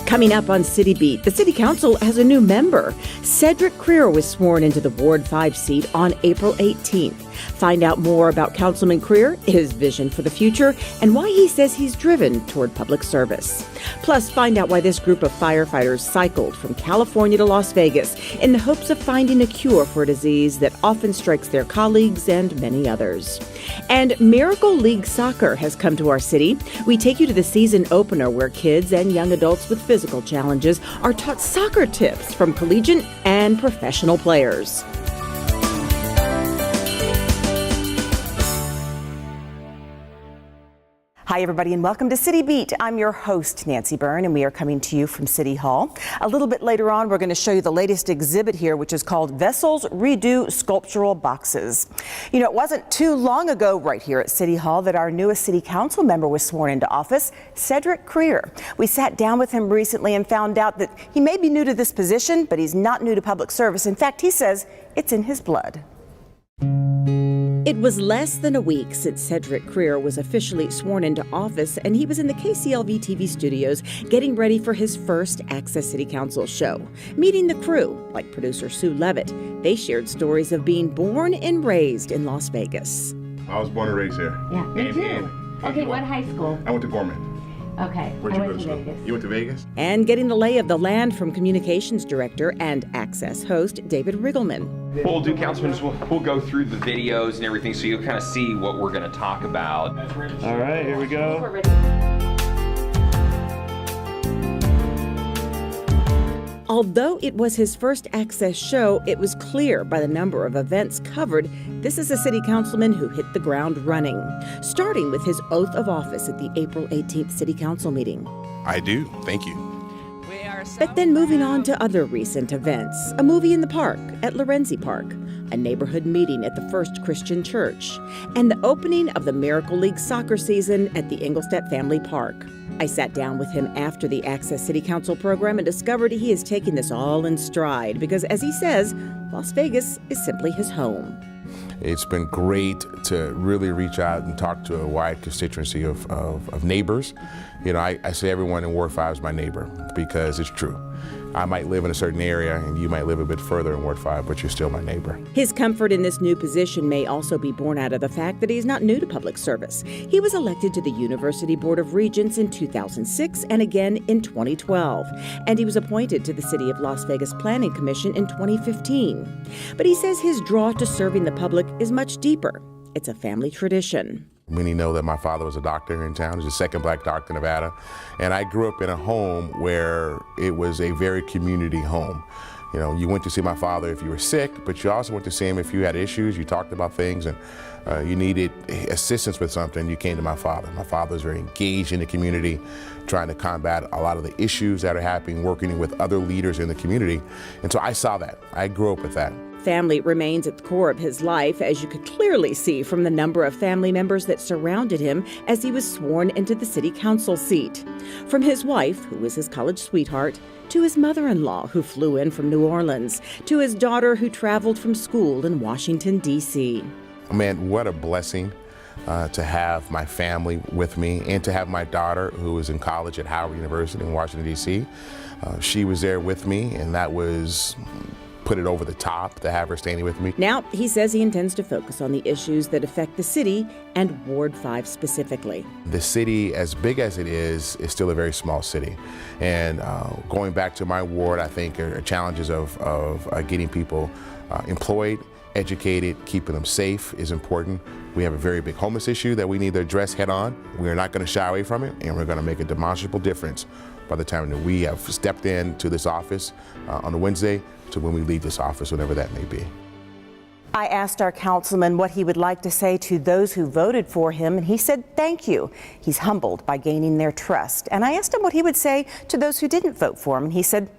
Coming up on City Beat, the City Council has a new member. Cedric Creer was sworn into the Ward 5 seat on April 18th. Find out more about Councilman Creer, his vision for the future, and why he says he's driven toward public service. Plus, find out why this group of firefighters cycled from California to Las Vegas in the hopes of finding a cure for a disease that often strikes their colleagues and many others. And Miracle League Soccer has come to our city. We take you to the season opener where kids and young adults with physical challenges are taught soccer tips from collegiate and professional players. Hi, everybody, and welcome to City Beat. I'm your host, Nancy Byrne, and we are coming to you from City Hall. A little bit later on, we're going to show you the latest exhibit here, which is called Vessels Redo Sculptural Boxes. You know, it wasn't too long ago right here at City Hall that our newest City Council member was sworn into office, Cedric Creer. We sat down with him recently and found out that he may be new to this position, but he's not new to public service. In fact, he says it's in his blood. It was less than a week since Cedric Creer was officially sworn into office, and he was in the KCLV TV studios getting ready for his first Access City Council show. Meeting the crew, like producer Sue Levitt, they shared stories of being born and raised in Las Vegas. I was born and raised here. Yeah, me too. Okay, what high school? I went to Gorman. Okay, Where'd you go to school? Vegas. You went to Vegas? And getting the lay of the land from communications director and Access host David Riggleman. What we'll do, Councilman, is we'll go through the videos and everything so you'll kind of see what we're going to talk about. All right, here we go. We're ready. Although it was his first Access show, it was clear by the number of events covered, this is a city councilman who hit the ground running, starting with his oath of office at the April 18th City Council meeting. I do. Thank you. But then moving on to other recent events, a movie in the park at Lorenzi Park, a neighborhood meeting at the First Christian Church, and the opening of the Miracle League soccer season at the Engelstad Family Park. I sat down with him after the Access City Council program and discovered he is taking this all in stride because, as he says, Las Vegas is simply his home. It's been great to really reach out and talk to a wide constituency of neighbors. You know, I say everyone in Ward 5 is my neighbor because it's true. I might live in a certain area and you might live a bit further in Ward 5, but you're still my neighbor. His comfort in this new position may also be born out of the fact that he's not new to public service. He was elected to the University Board of Regents in 2006 and again in 2012. And he was appointed to the City of Las Vegas Planning Commission in 2015. But he says his draw to serving the public is much deeper. It's a family tradition. Many know that my father was a doctor in town. He's the second black doctor in Nevada. And I grew up in a home where it was a very community home. You know, you went to see my father if you were sick, but you also went to see him if you had issues. You talked about things and you needed assistance with something, you came to my father. My father was very engaged in the community, trying to combat a lot of the issues that are happening, working with other leaders in the community. And so I saw that. I grew up with that. Family remains at the core of his life, as you could clearly see from the number of family members that surrounded him as he was sworn into the city council seat. From his wife, who was his college sweetheart, to his mother-in-law, who flew in from New Orleans, to his daughter, who traveled from school in Washington, D.C. Man, what a blessing to have my family with me and to have my daughter, who was in college at Howard University in Washington, D.C. She was there with me, and that was put it over the top to have her standing with me. Now, he says he intends to focus on the issues that affect the city and Ward 5 specifically. The city, as big as it is still a very small city. And going back to my ward, I think are challenges of getting people employed, educated, keeping them safe is important. We have a very big homeless issue that we need to address head on. We are not going to shy away from it, and we're going to make a demonstrable difference by the time that we have stepped into this office on a Wednesday to when we leave this office, whenever that may be. I asked our councilman what he would like to say to those who voted for him, and he said thank you. He's humbled by gaining their trust. And I asked him what he would say to those who didn't vote for him, and he said,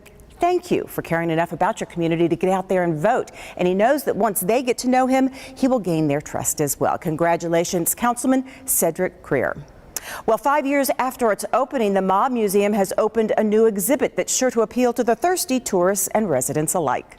thank you for caring enough about your community to get out there and vote. And he knows that once they get to know him, he will gain their trust as well. Congratulations, Councilman Cedric Creer. Well, 5 years after its opening, the Mob Museum has opened a new exhibit that's sure to appeal to the thirsty tourists and residents alike.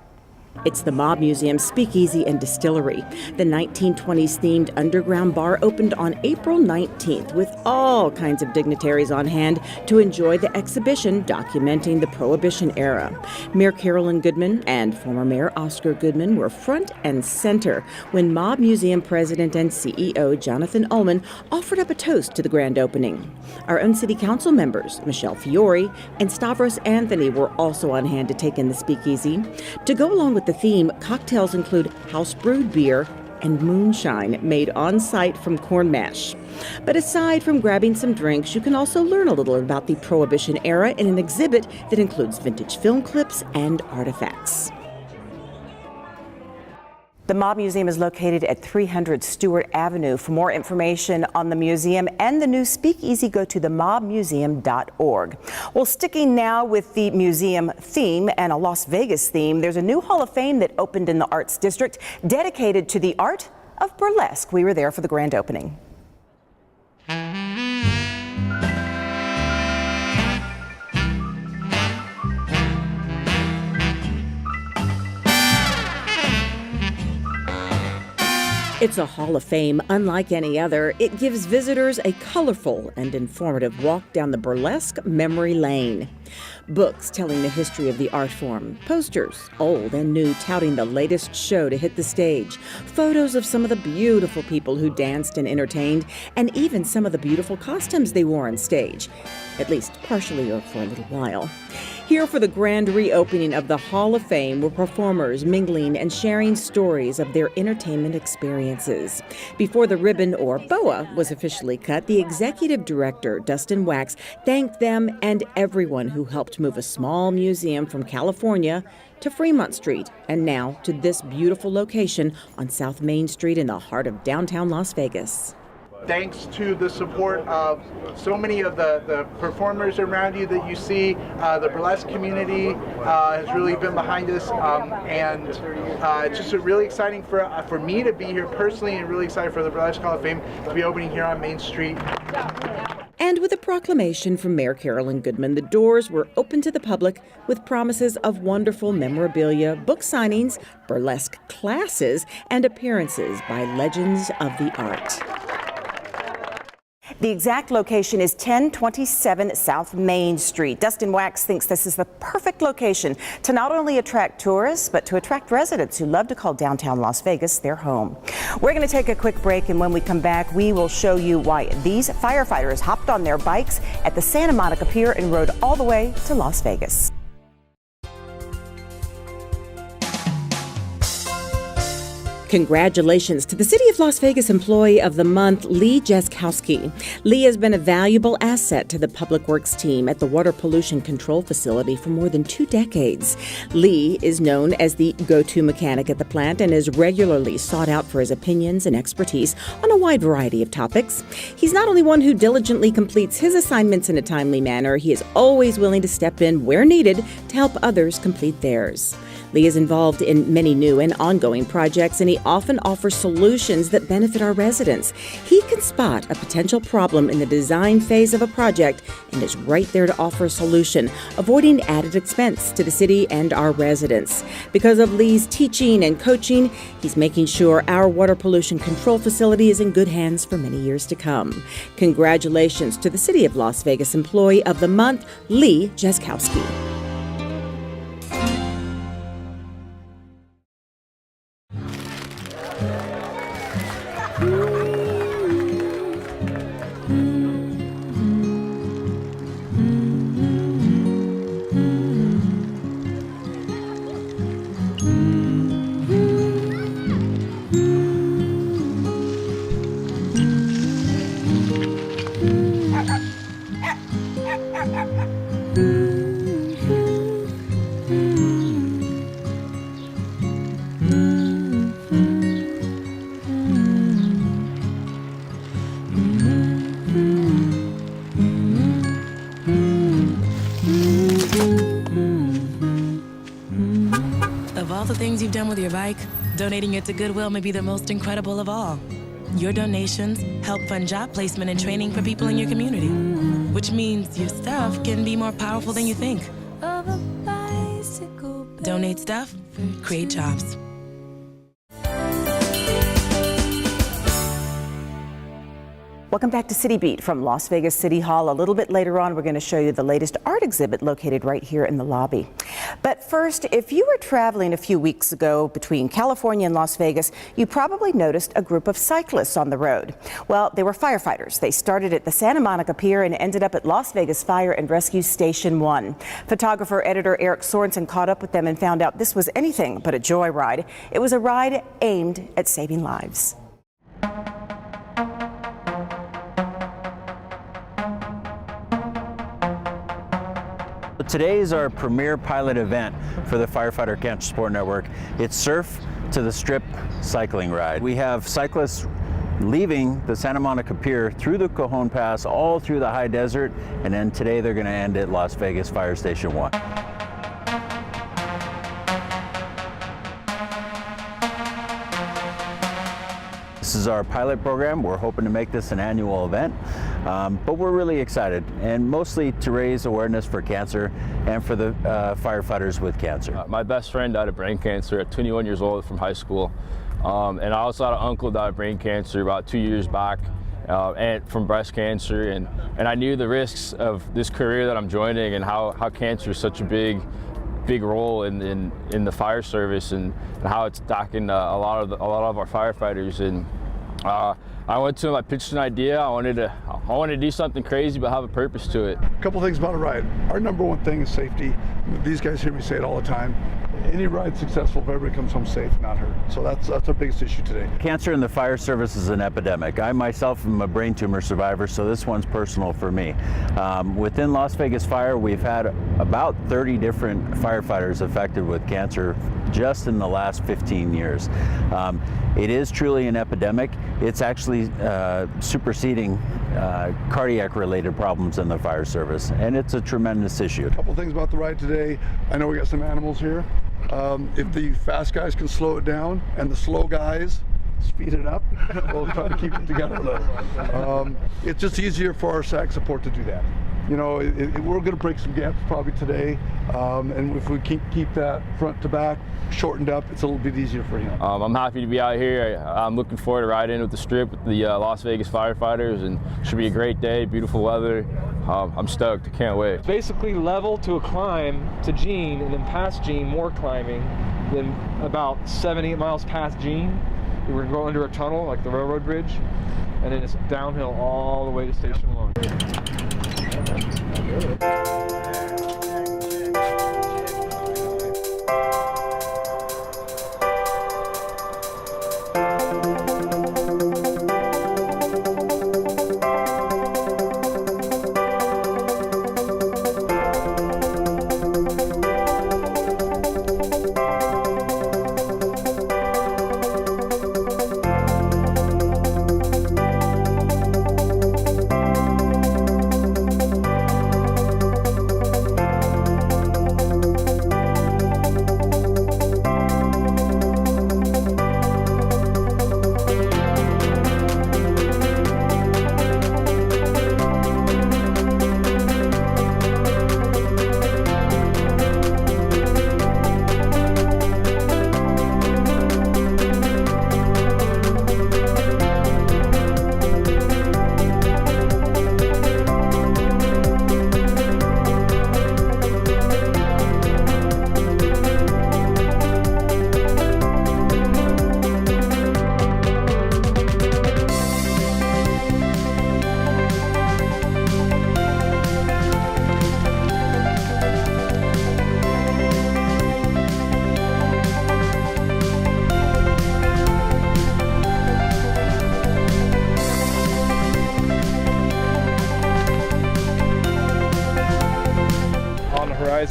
It's the Mob Museum's Speakeasy and Distillery. The 1920s themed underground bar opened on April 19th with all kinds of dignitaries on hand to enjoy the exhibition documenting the Prohibition era. Mayor Carolyn Goodman and former Mayor Oscar Goodman were front and center when Mob Museum President and CEO Jonathan Ullman offered up a toast to the grand opening. Our own city council members, Michelle Fiore and Stavros Anthony, were also on hand to take in the speakeasy. To go along with the theme, cocktails include house-brewed beer and moonshine made on-site from corn mash. But aside from grabbing some drinks, you can also learn a little about the Prohibition era in an exhibit that includes vintage film clips and artifacts. The Mob Museum is located at 300 Stewart Avenue. For more information on the museum and the new speakeasy, go to themobmuseum.org. Well, sticking now with the museum theme and a Las Vegas theme, there's a new Hall of Fame that opened in the Arts District dedicated to the art of burlesque. We were there for the grand opening. It's a Hall of Fame unlike any other. It gives visitors a colorful and informative walk down the burlesque memory lane. Books telling the history of the art form, posters, old and new, touting the latest show to hit the stage, photos of some of the beautiful people who danced and entertained, and even some of the beautiful costumes they wore on stage, at least partially or for a little while. Here for the grand reopening of the Hall of Fame were performers mingling and sharing stories of their entertainment experiences. Before the ribbon, or boa, was officially cut, the executive director, Dustin Wax, thanked them and everyone who helped move a small museum from California to Fremont Street and now to this beautiful location on South Main Street in the heart of downtown Las Vegas. Thanks to the support of so many of the performers around you that you see, the burlesque community has really been behind us, and it's just really exciting for me to be here personally, and really excited for the Burlesque Hall of Fame to be opening here on Main Street. And with a proclamation from Mayor Carolyn Goodman, the doors were open to the public with promises of wonderful memorabilia, book signings, burlesque classes, and appearances by legends of the art. The exact location is 1027 South Main Street. Dustin Wax thinks this is the perfect location to not only attract tourists, but to attract residents who love to call downtown Las Vegas their home. We're going to take a quick break, and when we come back, we will show you why these firefighters hopped on their bikes at the Santa Monica Pier and rode all the way to Las Vegas. Congratulations to the City of Las Vegas Employee of the Month, Lee Jaskowski. Lee has been a valuable asset to the Public Works team at the Water Pollution Control Facility for more than 2 decades. Lee is known as the go-to mechanic at the plant and is regularly sought out for his opinions and expertise on a wide variety of topics. He's not only one who diligently completes his assignments in a timely manner, he is always willing to step in where needed to help others complete theirs. Lee is involved in many new and ongoing projects, and he often offers solutions that benefit our residents. He can spot a potential problem in the design phase of a project and is right there to offer a solution, avoiding added expense to the city and our residents. Because of Lee's teaching and coaching, he's making sure our water pollution control facility is in good hands for many years to come. Congratulations to the City of Las Vegas Employee of the Month, Lee Jaskowski. Of all the things you've done with your bike, donating it to Goodwill may be the most incredible of all. Your donations help fund job placement and training for people in your community, which means your stuff can be more powerful than you think. Donate stuff create jobs. Welcome back to City Beat from Las Vegas City Hall. A little bit later on, we're going to show you the latest art exhibit located right here in the lobby. But first, if you were traveling a few weeks ago between California and Las Vegas, you probably noticed a group of cyclists on the road. Well, they were firefighters. They started at the Santa Monica Pier and ended up at Las Vegas Fire and Rescue Station 1. Photographer editor Eric Sorensen caught up with them and found out this was anything but a joyride. It was a ride aimed at saving lives. Today is our premier pilot event for the Firefighter Cancer Sport Network. It's Surf to the Strip cycling ride. We have cyclists leaving the Santa Monica Pier through the Cajon Pass, all through the high desert, and then today they're going to end at Las Vegas Fire Station 1. This is our pilot program. We're hoping to make this an annual event, but we're really excited, and mostly to raise awareness for cancer and for the firefighters with cancer. My best friend died of brain cancer at 21 years old from high school, and I also had an uncle die of brain cancer about 2 years back, and from breast cancer, and I knew the risks of this career that I'm joining and how cancer is such a big role in the fire service, and how it's attacking a lot of our firefighters. And I went to him, I pitched an idea. I wanted to do something crazy but have a purpose to it. A couple things about a ride. Our number one thing is safety. These guys hear me say it all the time. Any ride successful if everybody comes home safe, not hurt. So that's our biggest issue today. Cancer in the fire service is an epidemic. I myself am a brain tumor survivor, so this one's personal for me. Within Las Vegas Fire, we've had about 30 different firefighters affected with cancer just in the last 15 years. It is truly an epidemic. It's actually superseding cardiac-related problems in the fire service, and it's a tremendous issue. A couple things about the ride today. I know we got some animals here. If the fast guys can slow it down and the slow guys speed it up, we'll try to keep it together a little. It's just easier for our SAC support to do that. You know, we're going to break some gaps probably today, and if we keep that front to back shortened up, it's a little bit easier for him. I'm happy to be out here. I'm looking forward to riding with the Strip with the Las Vegas firefighters, and it should be a great day, beautiful weather. I'm stoked, I can't wait. Basically level to a climb to Jean, and then past Jean, more climbing. Then about 7-8 miles past Jean, we're going to go under a tunnel, like the railroad bridge, and then it's downhill all the way to Station 1.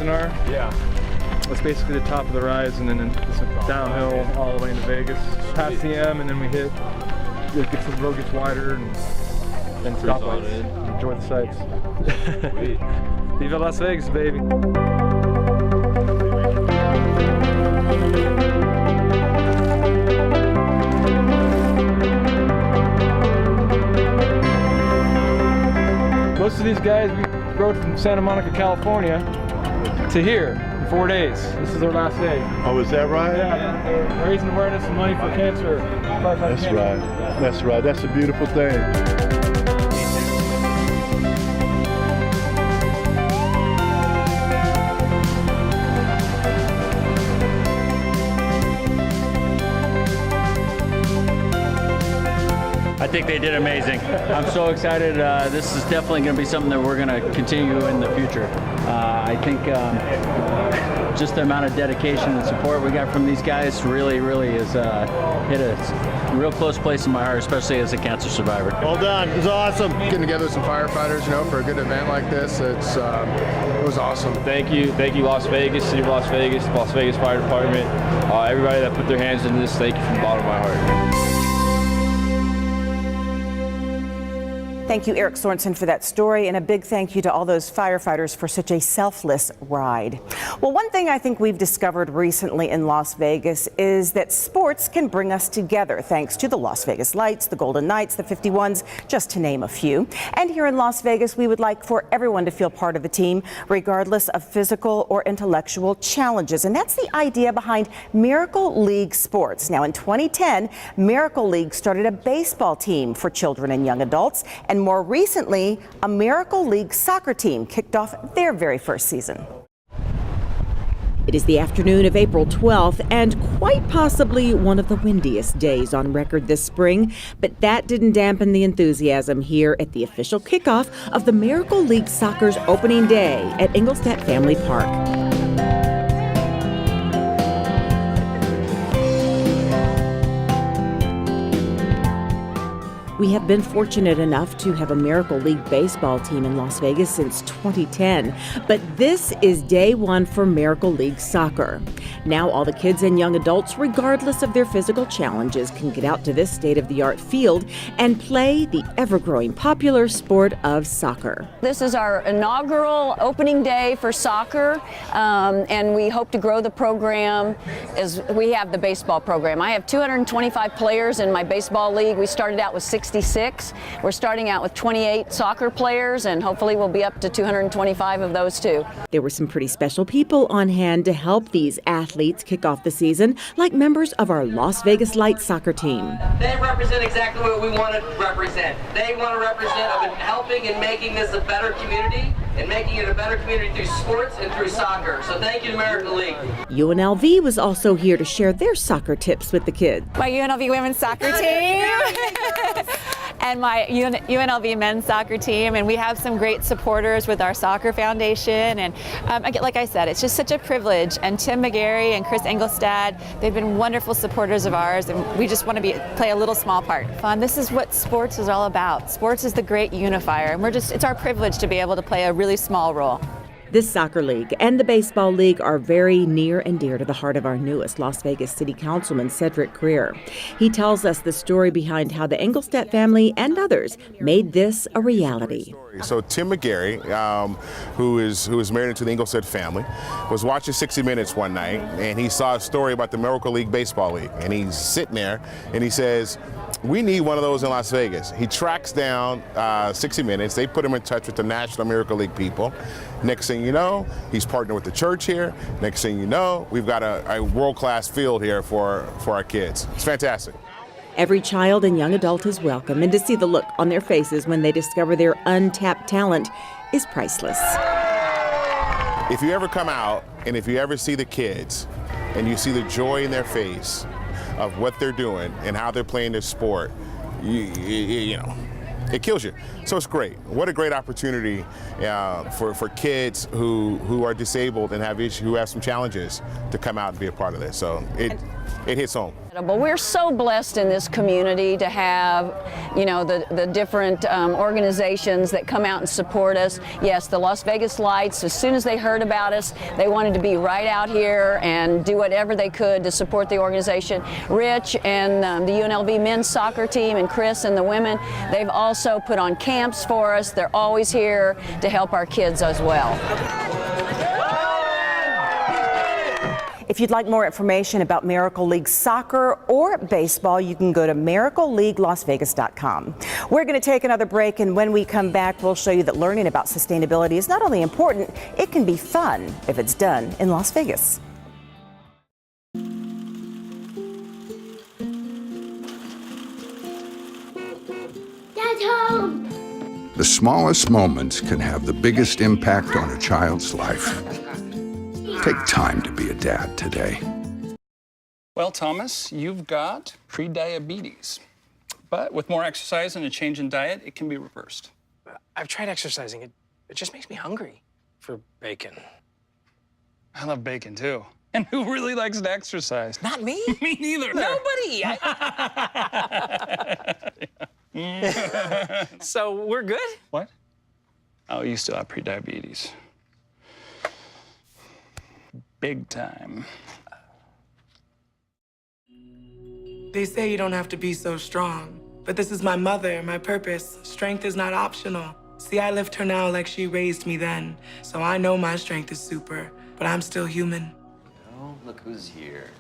Are. Yeah. That's basically the top of the rise, and then it's downhill all the way into Vegas. Past the M, and then we hit. The road gets wider, and then stoplights. Enjoy the sights. Viva Las Vegas, baby. Most of these guys we rode from Santa Monica, California to here. 4 days. This is our last day. Oh, is that right? Yeah, they're raising awareness and money for cancer. That's right. That's right. That's a beautiful thing. I think they did amazing. I'm so excited. This is definitely going to be something that we're going to continue in the future. I think just the amount of dedication and support we got from these guys really has hit a real close place in my heart, especially as a cancer survivor. Well done. It was awesome. Getting together with some firefighters, for a good event like this, it was awesome. Thank you, Las Vegas, City of Las Vegas Fire Department, everybody that put their hands into this. Thank you from the bottom of my heart. Thank you, Eric Sorensen, for that story, and a big thank you to all those firefighters for such a selfless ride. Well, one thing I think we've discovered recently in Las Vegas is that sports can bring us together, thanks to the Las Vegas Lights, the Golden Knights, the 51s, just to name a few. And here in Las Vegas, we would like for everyone to feel part of the team, regardless of physical or intellectual challenges. And that's the idea behind Miracle League Sports. Now, in 2010, Miracle League started a baseball team for children and young adults, and more recently, a Miracle League soccer team kicked off their very first season. It is the afternoon of April 12th and quite possibly one of the windiest days on record this spring, but that didn't dampen the enthusiasm here at the official kickoff of the Miracle League Soccer's opening day at Engelstadt Family Park. We have been fortunate enough to have a Miracle League baseball team in Las Vegas since 2010, but this is day one for Miracle League Soccer. Now all the kids and young adults, regardless of their physical challenges, can get out to this state-of-the-art field and play the ever-growing popular sport of soccer. This is our inaugural opening day for soccer, and we hope to grow the program as we have the baseball program. I have 225 players in my baseball league. We started out with 66. We're starting out with 28 soccer players, and hopefully we'll be up to 225 of those too. There were some pretty special people on hand to help these athletes kick off the season, like members of our Las Vegas Lights soccer team. They represent exactly what we want to represent. They want to represent helping and making this a better community, and making it a better community through sports and through soccer. So thank you to Miracle League. UNLV was also here to share their soccer tips with the kids. My UNLV women's soccer team and my UNLV men's soccer team, and we have some great supporters with our soccer foundation, and like I said, it's just such a privilege, and Tim McGarry and Chris Engelstad, they've been wonderful supporters of ours, and we just want to play a little small part. Fun. This is what sports is all about. Sports is the great unifier, and it's our privilege to be able to play a really small role. This soccer league and the baseball league are very near and dear to the heart of our newest Las Vegas City Councilman, Cedric Greer. He tells us the story behind how the Engelstadt family and others made this a reality. So Tim McGarry, who is married into the Engelstadt family, was watching 60 Minutes one night, and he saw a story about the Miracle League Baseball League, and he's sitting there, and he says, we need one of those in Las Vegas. He tracks down 60 Minutes. They put him in touch with the National Miracle League people. Next thing you know, he's partnered with the church here. Next thing you know, we've got a world-class field here for our kids. It's fantastic. Every child and young adult is welcome, and to see the look on their faces when they discover their untapped talent is priceless. If you ever come out and if you ever see the kids and you see the joy in their face of what they're doing and how they're playing their sport, you know, it kills you. So it's great. What a great opportunity for kids who are disabled and who have some challenges to come out and be a part of this. So it hits home. But we're so blessed in this community to have, you know, the different organizations that come out and support us. Yes, the Las Vegas Lights, as soon as they heard about us, they wanted to be right out here and do whatever they could to support the organization. Rich and the UNLV men's soccer team and Chris and the women, they've also put on camps for us. They're always here to help our kids as well. If you'd like more information about Miracle League Soccer or baseball, you can go to miracleleaguelasvegas.com. We're going to take another break, and when we come back, we'll show you that learning about sustainability is not only important, it can be fun if it's done in Las Vegas. Dad's home! The smallest moments can have the biggest impact on a child's life. Take time to be a dad today. Well, Thomas, you've got pre-diabetes. But with more exercise and a change in diet, it can be reversed. I've tried exercising. It just makes me hungry for bacon. I love bacon, too. And who really likes to exercise? Not me. Me neither. Nobody. So we're good? What? Oh, you still have pre-diabetes. Big time. They say you don't have to be so strong, but this is my mother, my purpose. Strength is not optional. See, I lift her now like she raised me then, so I know my strength is super, but I'm still human. Oh, look who's here.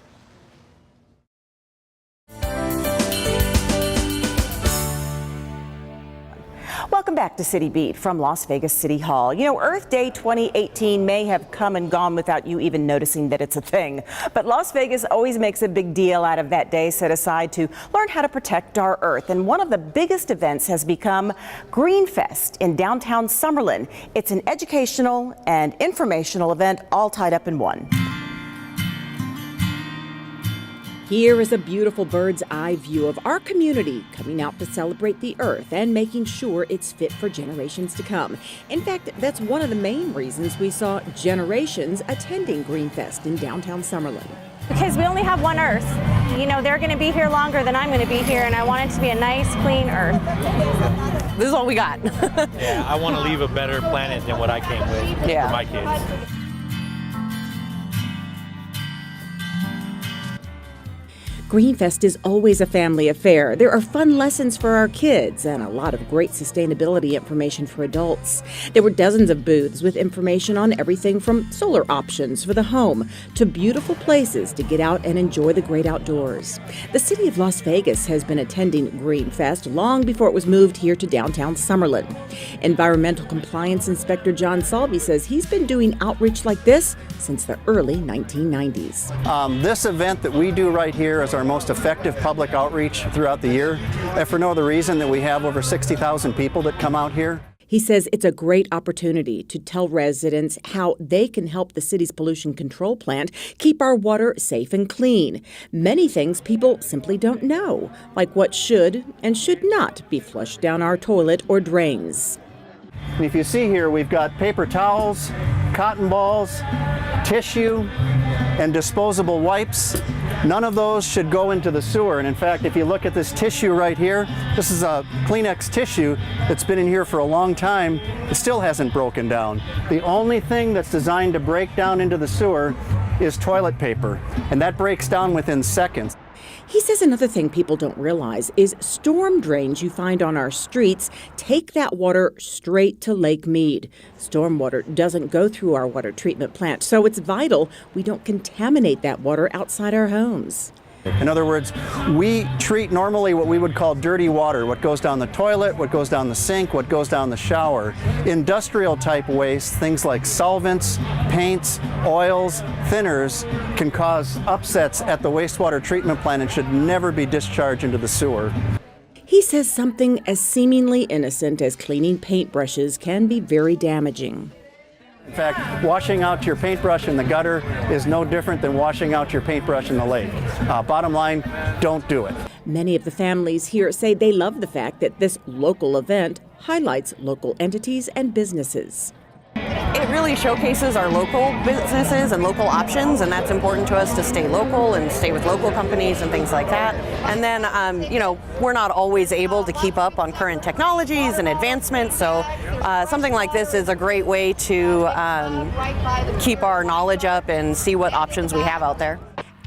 Welcome back to City Beat from Las Vegas City Hall. You know, Earth Day 2018 may have come and gone without you even noticing that it's a thing. But Las Vegas always makes a big deal out of that day set aside to learn how to protect our Earth. And one of the biggest events has become Green Fest in downtown Summerlin. It's an educational and informational event all tied up in one. Here is a beautiful bird's eye view of our community coming out to celebrate the Earth and making sure it's fit for generations to come. In fact, that's one of the main reasons we saw generations attending Greenfest in downtown Summerlin. Because we only have one Earth. You know, they're going to be here longer than I'm going to be here, and I want it to be a nice, clean Earth. This is all we got. Yeah, I want to leave a better planet than what I came with for my kids. Greenfest is always a family affair. There are fun lessons for our kids and a lot of great sustainability information for adults. There were dozens of booths with information on everything from solar options for the home to beautiful places to get out and enjoy the great outdoors. The city of Las Vegas has been attending Greenfest long before it was moved here to downtown Summerlin. Environmental Compliance Inspector John Salvi says he's been doing outreach like this since the early 1990s. This event that we do right here is our most effective public outreach throughout the year, and for no other reason that we have over 60,000 people that come out here. He says it's a great opportunity to tell residents how they can help the city's pollution control plant keep our water safe and clean. Many things people simply don't know, like what should and should not be flushed down our toilet or drains. And if you see here, we've got paper towels, cotton balls, tissue, and disposable wipes. None of those should go into the sewer. And in fact, if you look at this tissue right here, this is a Kleenex tissue that's been in here for a long time. It still hasn't broken down. The only thing that's designed to break down into the sewer is toilet paper, and that breaks down within seconds. He says another thing people don't realize is storm drains you find on our streets take that water straight to Lake Mead. Stormwater doesn't go through our water treatment plant, so it's vital we don't contaminate that water outside our homes. In other words, we treat normally what we would call dirty water, what goes down the toilet, what goes down the sink, what goes down the shower. Industrial type waste, things like solvents, paints, oils, thinners, can cause upsets at the wastewater treatment plant and should never be discharged into the sewer. He says something as seemingly innocent as cleaning paintbrushes can be very damaging. In fact, washing out your paintbrush in the gutter is no different than washing out your paintbrush in the lake. Bottom line, don't do it. Many of the families here say they love the fact that this local event highlights local entities and businesses. It really showcases our local businesses and local options, and that's important to us to stay local and stay with local companies and things like that. And then, you know, we're not always able to keep up on current technologies and advancements, so something like this is a great way to keep our knowledge up and see what options we have out there.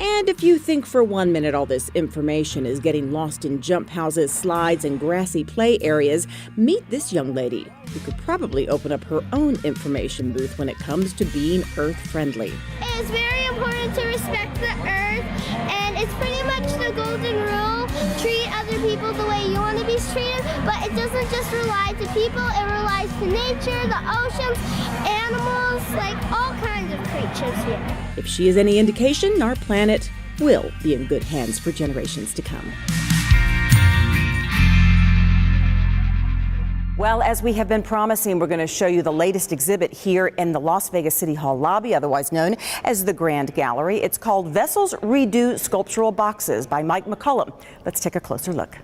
And if you think for 1 minute all this information is getting lost in jump houses, slides, and grassy play areas, meet this young lady who could probably open up her own information booth when it comes to being earth-friendly. It is very important important to respect the earth, and it's pretty much the golden rule. Treat other people the way you want to be treated, but it doesn't just rely to people, it relies to nature, the oceans, animals, like all kinds of creatures here. If she is any indication, our planet will be in good hands for generations to come. Well, as we have been promising, we're going to show you the latest exhibit here in the Las Vegas City Hall lobby, otherwise known as the Grand Gallery. It's called Vessels Redo Sculptural Boxes by Mike McCullum. Let's take a closer look.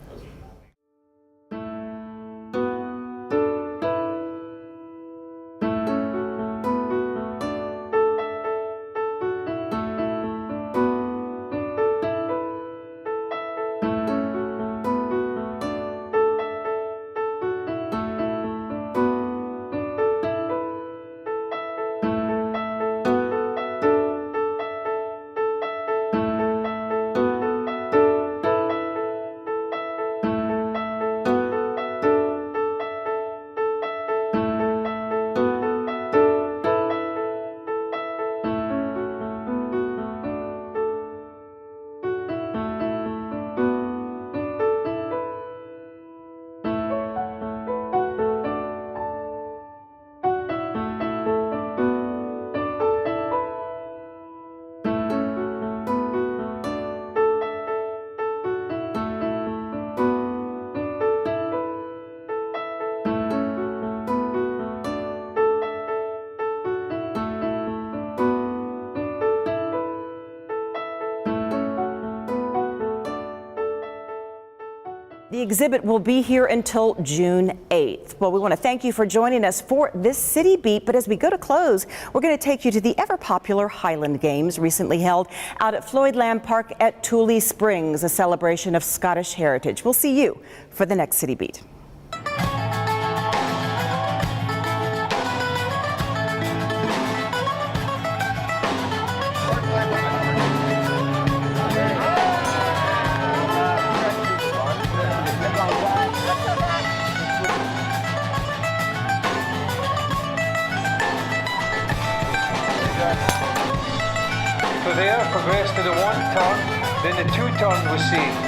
The exhibit will be here until June 8th. Well, we want to thank you for joining us for this City Beat, but as we go to close, we're going to take you to the ever-popular Highland Games recently held out at Floydland Park at Tule Springs, a celebration of Scottish heritage. We'll see you for the next City Beat. So there, progress to the 1 turn, then the 2 turn was seen.